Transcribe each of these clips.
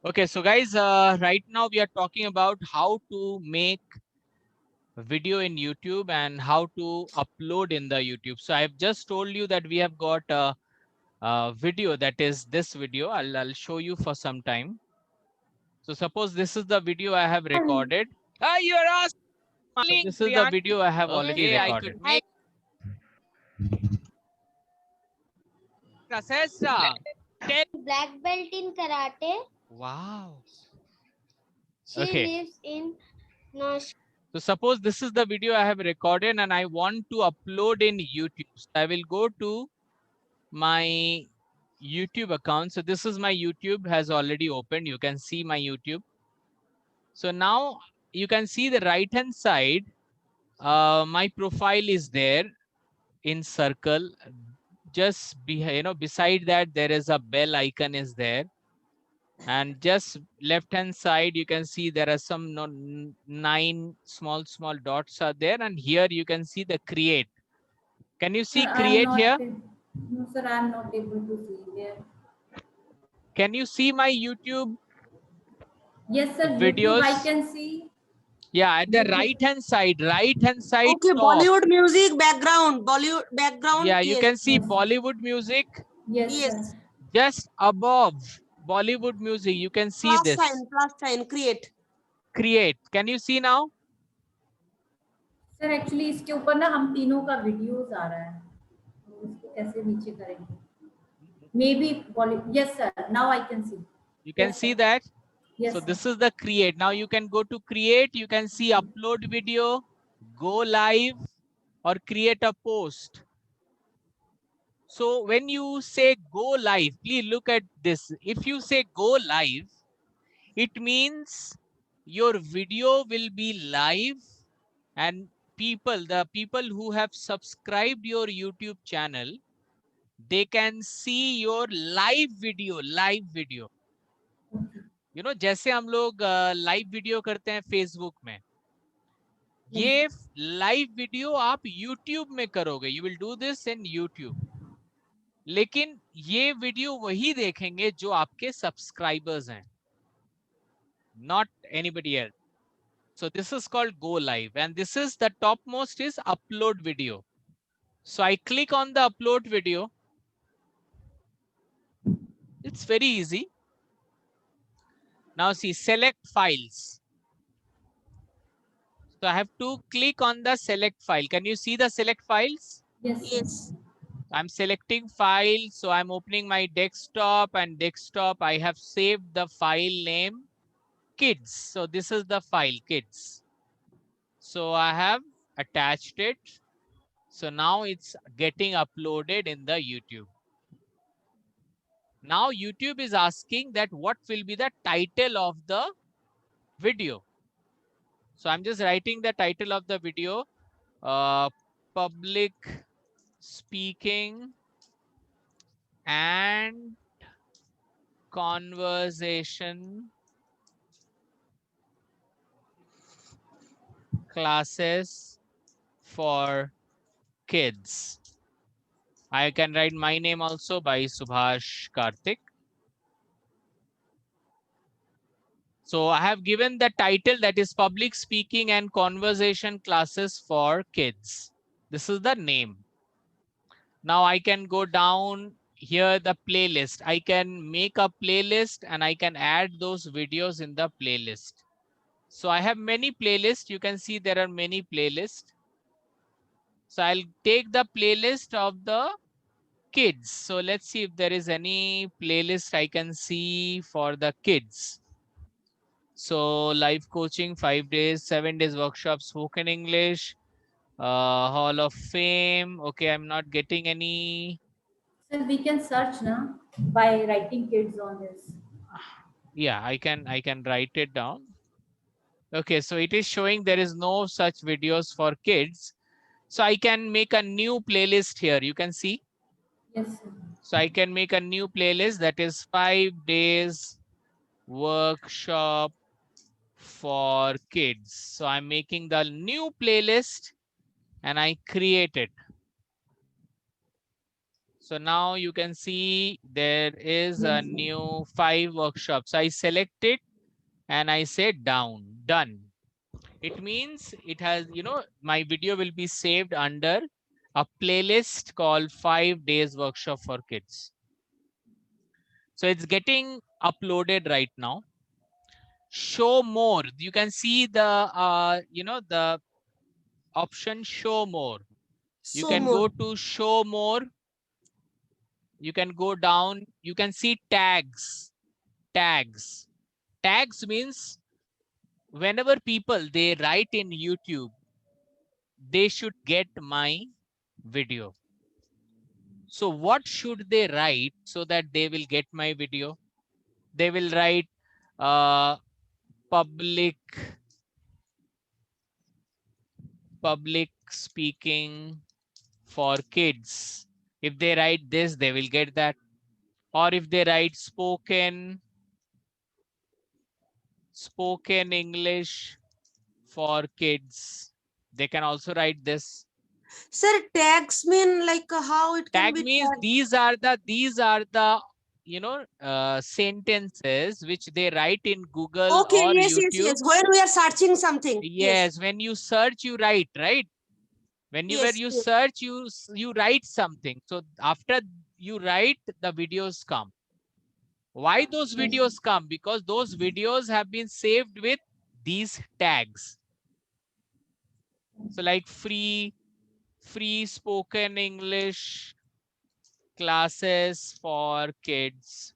Okay, so guys, right now we are talking about how to make a video in YouTube and how to upload in the YouTube. So I've just told you that we have got a video, that is this video. I'll show you for some time. So suppose this is the video I have recorded. You are So asking this is the Priyanka. video I have already Okay, I recorded. could make Sasesra. Tell. Black belt in karate. Wow. She Okay. lives in Nosh. So suppose this is the video I have recorded and I want to upload in YouTube. So I will go to my YouTube account. So this is my YouTube has already opened. You can see my YouTube. So now you can see the right hand side. My profile is there in circle. Just beside that there is a bell icon is there. And just left hand side you can see there are some 9 small dots are there, and here you can see the create. Can you see Sir, I am create here? not. No, sir, I am not able to see there. Can you see my YouTube Yes, sir. YouTube, I videos? can see. Yeah, at the YouTube. right hand side Okay, top. Bollywood music background. Bollywood background. Yeah, you Yes. can see Yes. Bollywood music. Yes, Yes. sir. Just above Bollywood music you can see this Plus sign, create. create. Can you see now? Sir actually इसके ऊपर ना हम तीनों का videos आ रहा है, तो उसको कैसे नीचे करेंगे? May be yes sir, now I can see. You can see that. Yes, So sir. this is the create. Now you can go to create. You can see upload video, go live, or create a post. So when you say go live, please look at this. If you say go live, it means your video will be live and the people who have subscribed your YouTube channel, they can see your live video. जैसे हम लोग live video करते हैं Facebook में, ये live video आप YouTube में करोगे. You will do this in YouTube. लेकिन ये वीडियो वही देखेंगे जो आपके सब्सक्राइबर्स हैं, not anybody else. So this is called go live, and this is the topmost is upload video. So I click on the upload video. It's very easy. Now see, select files. So I have to click on the select file. Can you see the select files? Yes. I'm selecting file. So I'm opening my desktop, and desktop I have saved the file name kids. So this is the file kids. So I have attached it. So now it's getting uploaded in the YouTube. Now YouTube is asking that what will be the title of the video. So I'm just writing the title of the video, public speaking and conversation classes for kids. I can write my name also by Subhash Karthik. So I have given the title, that is public speaking and conversation classes for kids. This is the name. Now I can go down here, the playlist. I can make a playlist and I can add those videos in the playlist. So I have many playlists. You can see there are many playlists. So I'll take the playlist of the kids. So let's see if there is any playlist I can see for the kids. So live coaching, 5 days, 7 days workshop, spoken English, Hall of Fame. Okay, I'm not getting any. Sir, we can search now by writing kids on this. Yeah, I can write it down. Okay, so it is showing there is no such videos for kids. So I can make a new playlist here. You can see. Yes, sir. So I can make a new playlist, that is 5 days workshop for kids. So I'm making the new playlist and I create it. So now you can see there is a Yes, sir. new 5 workshops. I select it and I say down, done. It means it has, you know, my video will be saved under a playlist called 5 days workshop for kids. So it's getting uploaded right now. Show more. You can see the, you know, the option show more. You So can go more. to show more. You can go down. You can see tags. Tags. Tags means whenever people they write in YouTube, they should get my video. So what should they write so that they will get my video? They will write uh, public speaking for kids. If they write this, they will get that. Or if they write spoken English for kids, they can also write this. Sir, tags mean like how it can Tag be means tagged? these are the you know sentences which they write in Google Okay, or yes, yes, YouTube. yes. When we are searching something. Yes, Yes, when you search, you write, right? Whenever yes, you yes. search, you write something. So after you write, the videos come. Why those Yes. videos come? Because those videos have been saved with these tags. So like free spoken English classes for kids.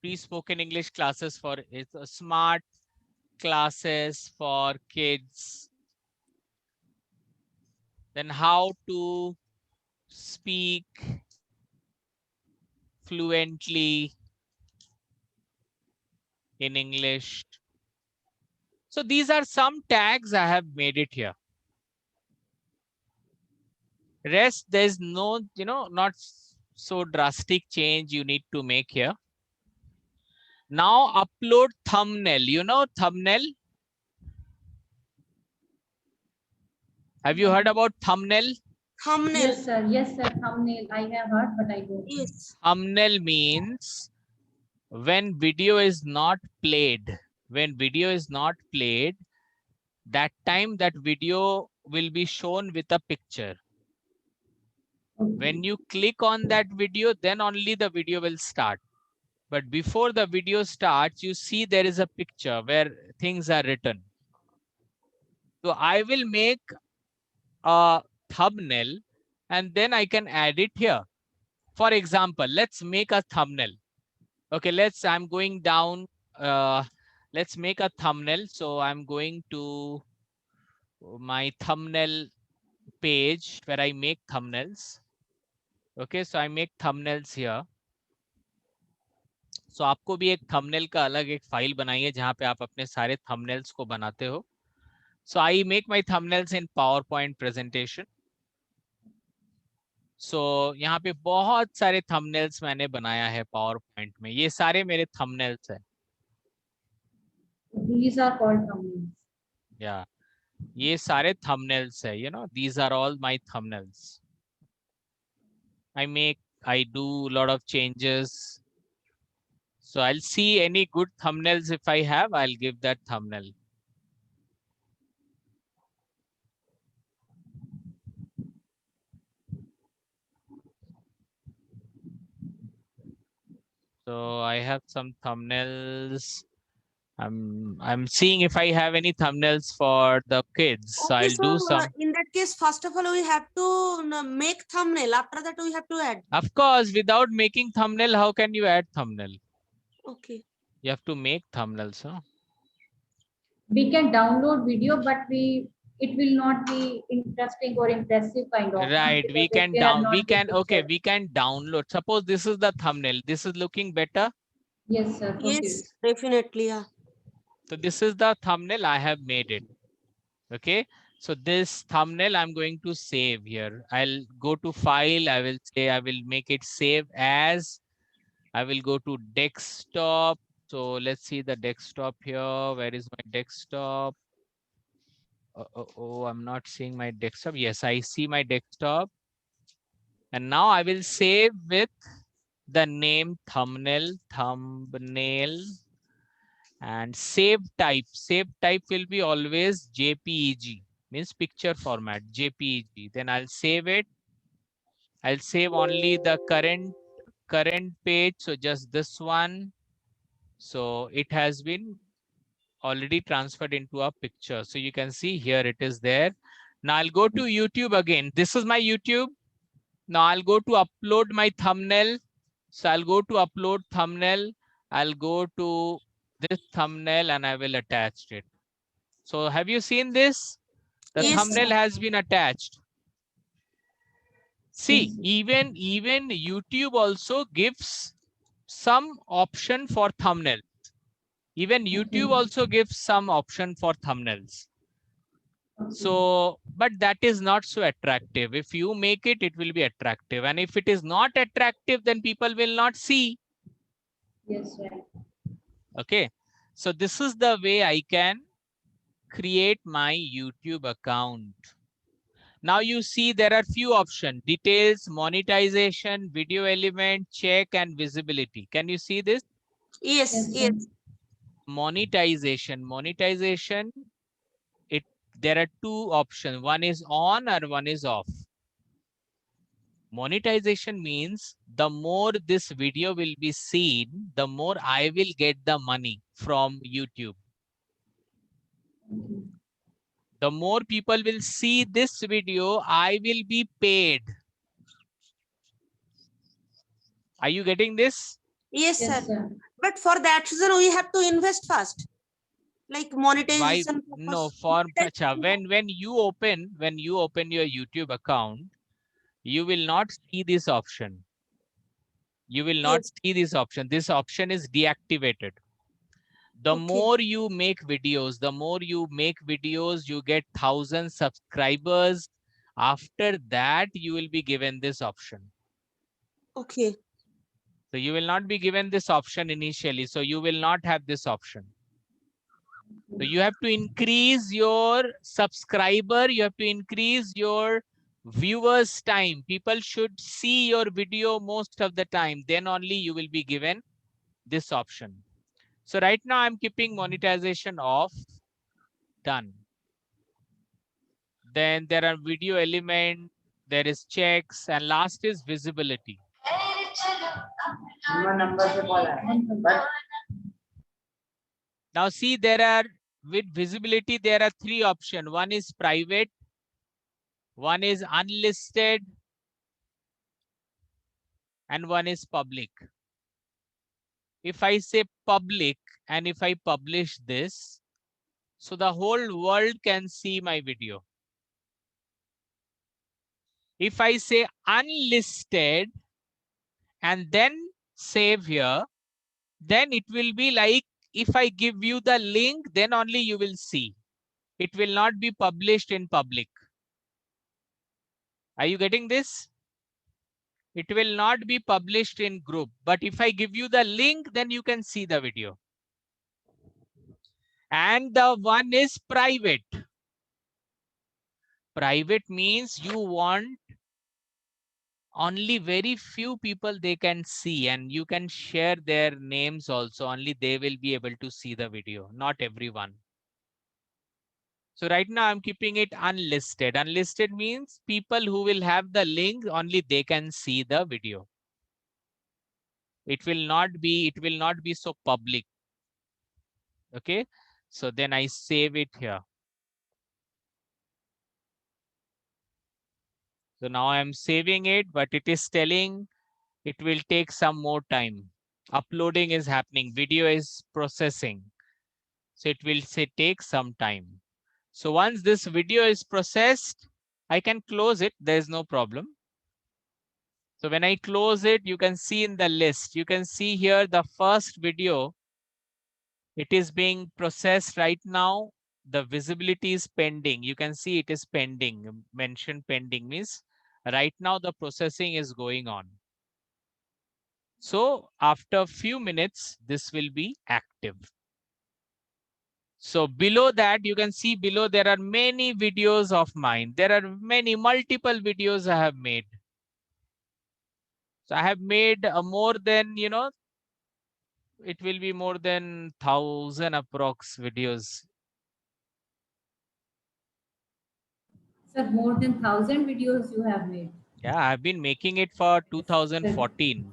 Free spoken English classes for it's a smart classes for kids. Then how to speak fluently in English. So these are some tags I have made it here. Rest, there's no, you know, not so drastic change you need to make here. Now upload thumbnail. You know thumbnail? Have you heard about thumbnail? Thumbnail. Yes, sir. Yes, sir. Thumbnail. I have heard, but I don't know. Yes. Thumbnail means when video is not played. When video is not played, that time that video will be shown with a picture. Okay. When you click on that video, then only the video will start. But before the video starts, you see there is a picture where things are written. So I will make a thumbnail and then I can add it here. For example, let's make a thumbnail. Okay, I'm going down. Let's make a thumbnail. So I'm going to my thumbnail page where I make thumbnails. Okay, so I make thumbnails here. So आपको भी एक thumbnail का अलग एक file बनाइए जहां पे आप अपने सारे thumbnails को बनाते हो. So I make my thumbnails in PowerPoint presentation. So यहाँ पे बहुत सारे thumbnails मैंने बनाया है PowerPoint में. ये सारे मेरे thumbnails हैं. These are called thumbnails. Yeah, ये सारे thumbnails है. You know, these are all my thumbnails. I do a lot of changes. So I'll see any good thumbnails if I have, I'll give that thumbnail. So I have some thumbnails. I'm seeing if I have any thumbnails for the kids. So Okay, I'll do some. in that case, first of all, we have to make thumbnail. After that, we have to add. Of course, without making thumbnail, how can you add thumbnail? Okay. You have to make thumbnails, huh? We can download video, but it will not be interesting or impressive kind of. Right, we because can they are not the okay, picture. we can download. Suppose this is the thumbnail. This is looking better. Yes, sir. Okay. Yes, definitely. Yeah. So this is the thumbnail, I have made it. Okay, so this thumbnail I'm going to save here. I'll go to file. I will say I will make it save as. I will go to desktop. So let's see the desktop here. Where is my desktop? Oh, I'm not seeing my desktop. Yes, I see my desktop. And now I will save with the name thumbnail, and save type. Save type will be always JPEG, means picture format, JPEG. Then I'll save it. I'll save only the current page. So just this one. So it has been already transferred into a picture. So you can see here it is there. Now I'll go to YouTube again. This is my YouTube. Now I'll go to upload my thumbnail. So I'll go to upload thumbnail. I'll go to this thumbnail and I will attach it. So have you seen this? The Yes, thumbnail sir. has been attached. See, even YouTube also gives some option for thumbnail. Even YouTube also gives some option for thumbnails. So, but that is not so attractive. If you make it, it will be attractive. And if it is not attractive, then people will not see. Yes, right. Okay. So this is the way I can create my YouTube account. Now you see there are few options: details, monetization, video element, check, and visibility. Can you see this? Yes, Yes, yes. Monetization. There are two options. One is on or one is off. Monetization means the more this video will be seen, the more I will get the money from YouTube. The more people will see this video, I will be paid. Are you getting this? Yes, yes, sir. sir. But for that reason, we have to invest first, like Why? monetization. No, Monetization. when you open your YouTube account, you will not see this option. You will not Yes. see this option. This option is deactivated. The Okay. more you make videos, you get 1,000 subscribers. After that, you will be given this option. Okay. So you will not be given this option initially. So you will not have this option. So you have to increase your subscriber. You have to increase your viewers time. People should see your video most of the time. Then only you will be given this option. So right now I'm keeping monetization off. Done. Then there are video element, there is checks, and last is visibility. Now see, there are, with visibility, there are three options. One is private, one is unlisted, and one is public. If I say public and if I publish this, so the whole world can see my video. If I say unlisted and then save here, then it will be like, if I give you the link, then only you will see. It will not be published in public. Are you getting this? It will not be published in group, but if I give you the link, then you can see the video. And the one is private. Private means you want only very few people they can see, and you can share their names also. Only they will be able to see the video, not everyone. So right now I'm keeping it unlisted. Unlisted means people who will have the link, only they can see the video. It will not be so public. Okay. So then I save it here. So now I'm saving it, but it is telling it will take some more time. Uploading is happening. Video is processing. So it will say take some time. So once this video is processed, I can close it. There is no problem. So when I close it, you can see in the list, you can see here the first video. It is being processed right now. The visibility is pending. You can see it is pending. Mention pending means right now the processing is going on. So after a few minutes, this will be active. So below that, you can see below there are many videos of mine. There are multiple videos I have made. So I have made more than, you know, it will be more than 1,000 approx videos. Sir, more than 1,000 videos you have made. Yeah, I've been making it for Sir, 2014.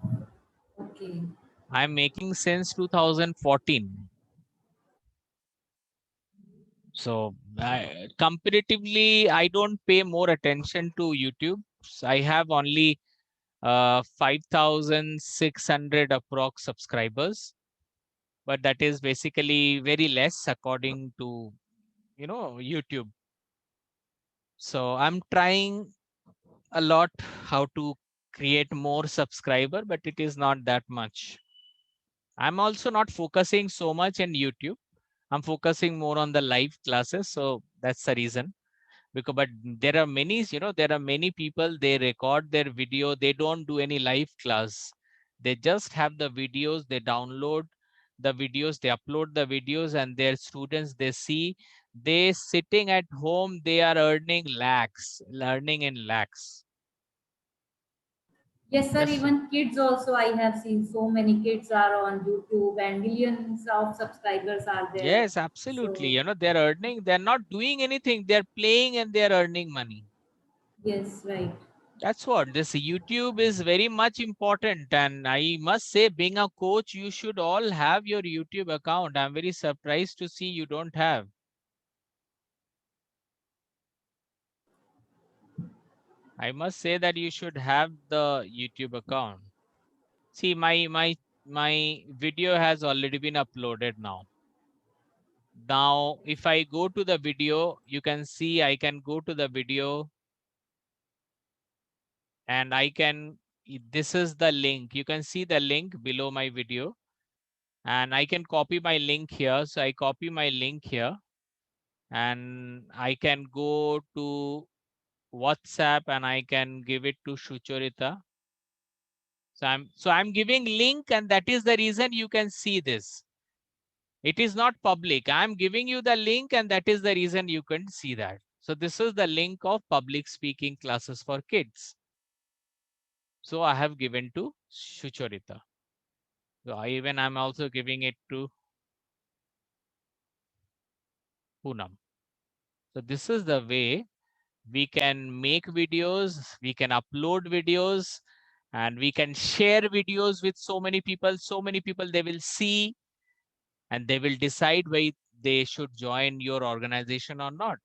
okay. I'm making since 2014. So comparatively, I don't pay more attention to YouTube. So I have only 5,600 approx subscribers, but that is basically very less according to, you know, YouTube. So I'm trying a lot how to create more subscriber, but it is not that much. I'm also not focusing so much in YouTube. I'm focusing more on the live classes. So that's the reason. Because, but there are many, you know, there are many people, they record their video. They don't do any live class. They just have the videos, they download the videos, they upload the videos, and their students, they see, they sitting at home, they are earning lakhs, learning in lakhs. Yes, sir. Yes. Even kids also, I have seen so many kids are on YouTube and millions of subscribers are there. Yes, absolutely. So, You know, they're earning, they're not doing anything, they're playing and they're earning money. yes, right. That's what this YouTube is very much important. And I must say, being a coach, you should all have your YouTube account. I'm very surprised to see you don't have. I must say that you should have the YouTube account. See, my video has already been uploaded now. Now, if I go to the video, you can see I can go to the video and I can, this is the link. You can see the link below my video and I can copy my link here. So I copy my link here and I can go to WhatsApp and I can give it to Shucharita. So I'm giving link and that is the reason you can see this. It is not public. I'm giving you the link and that is the reason you can see that. So this is the link of public speaking classes for kids. So I have given to Shucharita. So I'm also giving it to Poonam. So this is the way we can make videos, we can upload videos, and we can share videos with so many people. So many people, they will see and they will decide whether they should join your organization or not.